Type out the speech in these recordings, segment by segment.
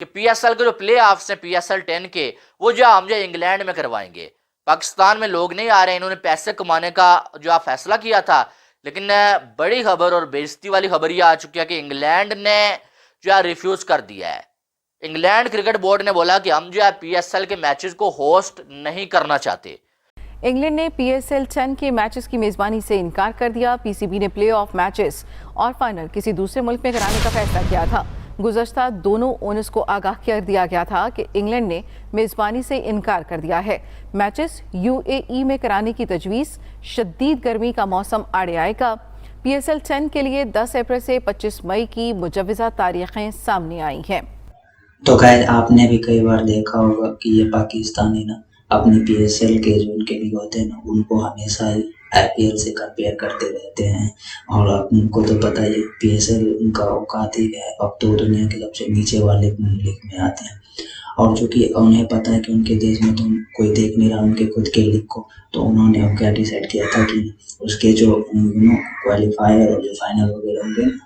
कि पीएसएल के जो प्ले ऑफ्स हैं पीएसएल 10 के, वो जो हम जो इंग्लैंड में करवाएंगे। पाकिस्तान में लोग नहीं आ रहे, इन्होंने पैसे कमाने का जो फैसला किया था। लेकिन बड़ी खबर और बेइज्जती वाली खबर ये आ चुकी है कि इंग्लैंड ने जो है रिफ्यूज कर दिया है। इंग्लैंड क्रिकेट बोर्ड ने बोला कि हम जो है पीएसएल के मैचेस को होस्ट नहीं करना चाहते। इंग्लैंड ने पीएसएल 10 के मैचेस की मेजबानी से इनकार कर दिया। पीसीबी ने प्ले ऑफ मैचेस और फाइनल किसी दूसरे मुल्क में कराने का फैसला किया था। गुज़श्ता दोनों ओनर्स को आगाह कर दिया गया था कि इंग्लैंड ने मेजबानी से इनकार कर दिया है। मैचेस यूएई में कराने की तजवीज़, शदीद गर्मी का मौसम आड़े आएगा। पीएसएल 10 के लिए 10 अप्रैल से 25 मई की मुजव्वज़ा तारीखें सामने आई हैं। तो खैर आपने भी कई बार देखा होगा कि ये पाकिस्तानी ना अपने पीएसएल के जो उनके लीग होते हैं ना उनको हमेशा ही आईपीएल से कंपेयर करते रहते हैं। और उनको तो पता ही पीएसएल उनका औकात ही है, अब तो दुनिया के सबसे नीचे वाले लीग में आते हैं। और चूंकि उन्हें पता है कि उनके देश में तो कोई देख नहीं रहा उनके खुद के लीग को, तो उन्होंने अब क्या डिसाइड किया था कि उसके जो क्वालिफायर और जो फाइनल वगैरह होंगे ना,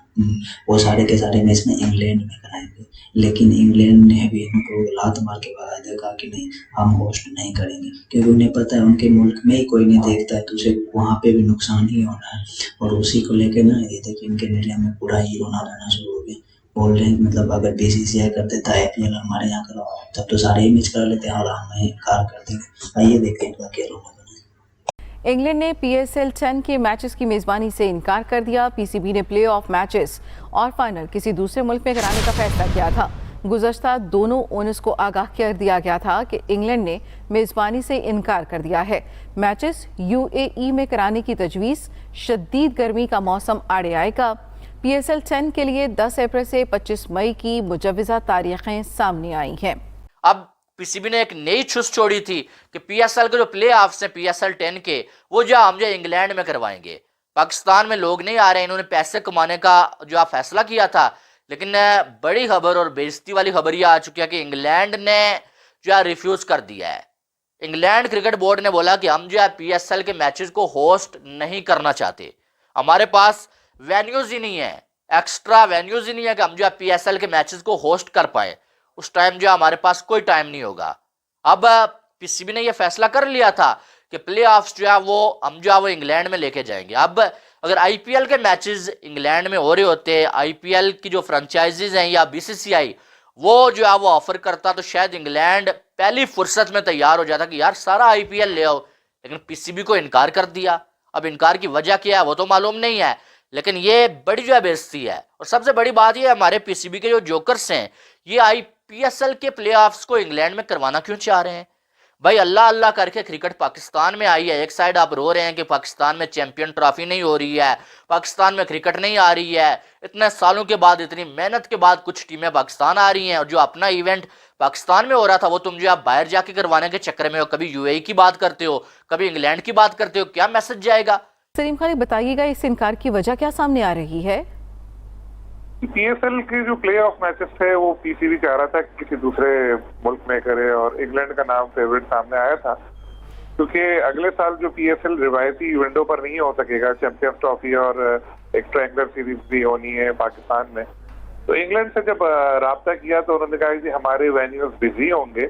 वो सारे के सारे मैच में इंग्लैंड में कराएंगे। लेकिन इंग्लैंड ने भी उनको लात मार के भगा दिया, कहा कि नहीं हम होस्ट नहीं करेंगे, क्योंकि उन्हें पता है उनके मुल्क में ही कोई नहीं देखता है तो उसे वहाँ पे भी नुकसान ही होना है। और उसी को लेके ना ये देखिए इनके मीडिया में पूरा ही रोना धोना शुरू हो गया। बोल रहे हैं मतलब अगर बीसीसीआई कर देता है आईपीएल हमारे यहाँ कराओ तब तो सारे ही मैच करा लेते हैं और हम इनकार कर देंगे। आइए देखते हैं इनका क्या रोना धोना। इंग्लैंड ने पीएसएल 10 के मैचेस की मेजबानी से इनकार कर दिया। पीसीबी ने प्ले ऑफ मैचेस और फाइनल किसी दूसरे मुल्क में कराने का फैसला किया था। गुज़श्ता दोनों ओनर्स को आगाह कर दिया गया था कि इंग्लैंड ने मेजबानी से इनकार कर दिया है। मैचेस यूएई में कराने की तजवीज़, शदीद गर्मी का मौसम आड़े आएगा। पीएसएल 10 के लिए 10 अप्रैल से 25 मई की मुजव्वज़ा तारीखें सामने आई हैं। अब पीसीबी ने एक नई छुस छोड़ी थी कि पीएसएल के जो प्ले ऑफ्स हैं पीएसएल 10 के, वो जो हम जो इंग्लैंड में करवाएंगे। पाकिस्तान में लोग नहीं आ रहे, इन्होंने पैसे कमाने का जो फैसला किया था। लेकिन बड़ी खबर और बेइज्जती वाली खबर ये आ चुकी है कि इंग्लैंड ने जो है रिफ्यूज कर दिया है। इंग्लैंड क्रिकेट बोर्ड ने बोला कि हम जो है पीएसएल के मैचेस को होस्ट नहीं करना चाहते, हमारे पास वेन्यूज ही नहीं है, एक्स्ट्रा वेन्यूज ही नहीं है कि हम जो है पीएसएल के मैचेस को होस्ट कर पाए। उस टाइम जो हमारे पास कोई टाइम नहीं होगा। अब पीसीबी ने यह फैसला कर लिया था कि प्ले ऑफ्स जो है वो हम जो है वो इंग्लैंड में लेके जाएंगे। अब अगर आईपीएल के मैचेस इंग्लैंड में हो रहे होते, आईपीएल की जो फ्रेंचाइजीज हैं या बीसीसीआई वो जो है वो ऑफर करता, तो शायद इंग्लैंड पहली फुर्सत में तैयार हो जाता कि यार सारा आईपीएल ले आओ। लेकिन पीसीबी को इनकार कर दिया। अब इनकार की वजह क्या है वो तो मालूम नहीं है, लेकिन ये बड़ी जो है बेइज्जती है। और सबसे बड़ी बात ये हमारे पीसीबी के जो जोकर्स हैं ये आईपीएल के प्लेऑफ्स को इंग्लैंड में करवाना क्यों चाह रहे हैं? भाई अल्लाह अल्लाह करके क्रिकेट पाकिस्तान में आई है। एक साइड आप रो रहे हैं कि पाकिस्तान में चैंपियन ट्रॉफी नहीं हो रही है, पाकिस्तान में क्रिकेट नहीं आ रही है। इतने सालों के बाद, इतनी मेहनत के बाद कुछ टीमें पाकिस्तान आ रही हैं, और जो अपना इवेंट पाकिस्तान में हो रहा था वो तुम जो आप बाहर जाके करवाने के चक्कर में हो, कभी यूएई की बात करते हो, कभी इंग्लैंड की बात करते हो, क्या मैसेज जाएगा? सलीम खान बताइएगा इस इनकार की वजह क्या सामने आ रही है? पीएसएल के जो प्ले ऑफ मैचेस थे वो पीसीबी चाह रहा था कि किसी दूसरे मुल्क में करे, और इंग्लैंड का नाम फेवरेट सामने आया था क्योंकि अगले साल जो पीएसएल रिवायती विंडो पर नहीं हो सकेगा, चैंपियंस ट्रॉफी और एक ट्रायंगुलर सीरीज भी होनी है पाकिस्तान में। तो इंग्लैंड से जब राब्ता किया तो उन्होंने कहा कि हमारे वेन्यूज बिजी होंगे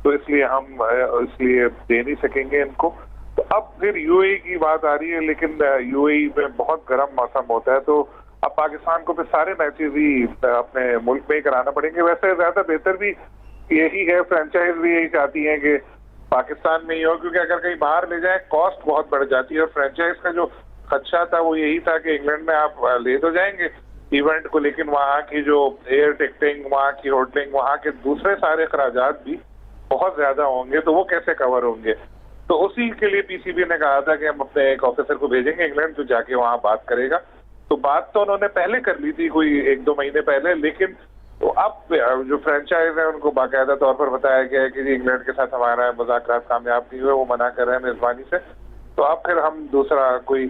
तो इसलिए हम दे नहीं सकेंगे इनको। तो अब फिर यूएई की बात आ रही है, लेकिन यूएई में बहुत गर्म मौसम होता है, तो अब पाकिस्तान को फिर सारे मैचेस ही अपने मुल्क में ही कराना पड़ेंगे। वैसे ज्यादा बेहतर भी यही है, फ्रेंचाइज भी यही चाहती है कि पाकिस्तान में ही हो, क्योंकि अगर कहीं बाहर ले जाए कॉस्ट बहुत बढ़ जाती है। और फ्रेंचाइज का जो खदशा था वो यही था कि इंग्लैंड में आप ले तो जाएंगे इवेंट को, लेकिन वहाँ की जो एयर टिकटिंग, वहाँ की होटलिंग, वहाँ के दूसरे सारे खराजात भी बहुत ज्यादा होंगे, तो वो कैसे कवर होंगे। तो उसी के लिए पीसीबी ने कहा था कि हम अपने एक ऑफिसर को भेजेंगे इंग्लैंड, तो जाके वहाँ बात करेगा। तो बात तो उन्होंने पहले कर ली थी, कोई 1-2 महीने पहले, लेकिन तो अब जो फ्रेंचाइज है उनको बाकायदा तौर पर बताया गया है कि जी इंग्लैंड के साथ हमारा मुज़ाकरात कामयाब नहीं हुए, वो मना कर रहे हैं मेजबानी से, तो अब फिर हम दूसरा कोई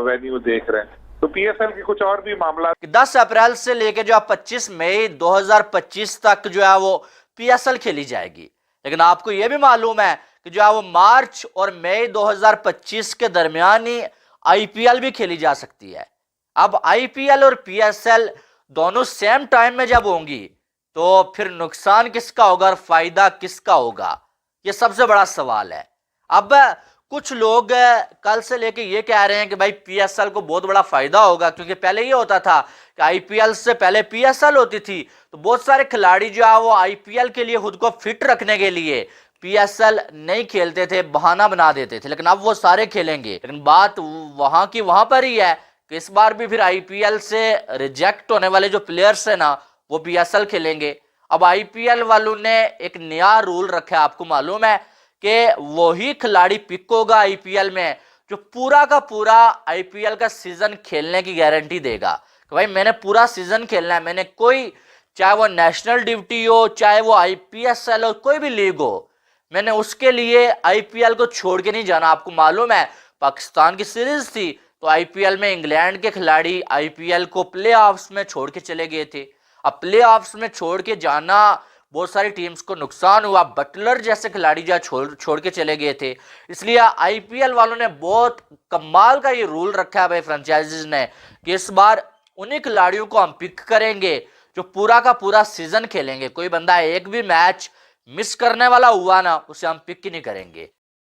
वेन्यू देख रहे हैं। तो पीएसएल की कुछ और भी मामला 10 अप्रैल से लेकर जो 25 मई 2025 तक जो है वो पीएसएल खेली जाएगी। लेकिन आपको यह भी मालूम है कि जो है वो मार्च और मई 2025 के दरमियान ही आईपीएल भी खेली जा सकती है। अब आईपीएल और पीएसएल दोनों सेम टाइम में जब होंगी तो फिर नुकसान किसका होगा और फायदा किसका होगा, ये सबसे बड़ा सवाल है। अब कुछ लोग कल से लेके ये कह रहे हैं कि भाई पीएसएल को बहुत बड़ा फायदा होगा, क्योंकि पहले ये होता था कि आईपीएल से पहले पीएसएल होती थी, तो बहुत सारे खिलाड़ी जो है वो आईपीएल के लिए खुद को फिट रखने के लिए पीएसएल नहीं खेलते थे, बहाना बना देते थे। लेकिन अब वो सारे खेलेंगे। लेकिन बात वहां की वहां पर ही है कि इस बार भी फिर आईपीएल से रिजेक्ट होने वाले जो प्लेयर्स है ना, वो पीएसएल खेलेंगे। अब आईपीएल वालों ने एक नया रूल रखा है, आपको मालूम है कि वही खिलाड़ी पिक होगा आईपीएल में जो पूरा का पूरा आईपीएल का सीजन खेलने की गारंटी देगा कि भाई मैंने पूरा सीजन खेलना है, मैंने कोई, चाहे वो नेशनल ड्यूटी हो, चाहे वो आईपीएल हो, कोई भी लीग हो, मैंने उसके लिए आईपीएल को छोड़ के नहीं जाना। आपको मालूम है पाकिस्तान की सीरीज थी तो आईपीएल में इंग्लैंड के खिलाड़ी आईपीएल को प्लेऑफ्स में छोड़ के चले गए थे। अब प्लेऑफ्स में छोड़ के जाना बहुत सारी टीम्स को नुकसान हुआ। बटलर जैसे खिलाड़ी जो छोड़ के चले गए थे। इसलिए आईपीएल वालों ने बहुत कमाल का ये रूल रखा है भाई फ्रेंचाइजीज ने कि इस बार उन्हीं खिलाड़ियों को हम पिक करेंगे जो पूरा का पूरा सीजन खेलेंगे। कोई बंदा एक भी मैच मिस करने वाला हुआ ना, उसे हम पिक ही नहीं करेंगे।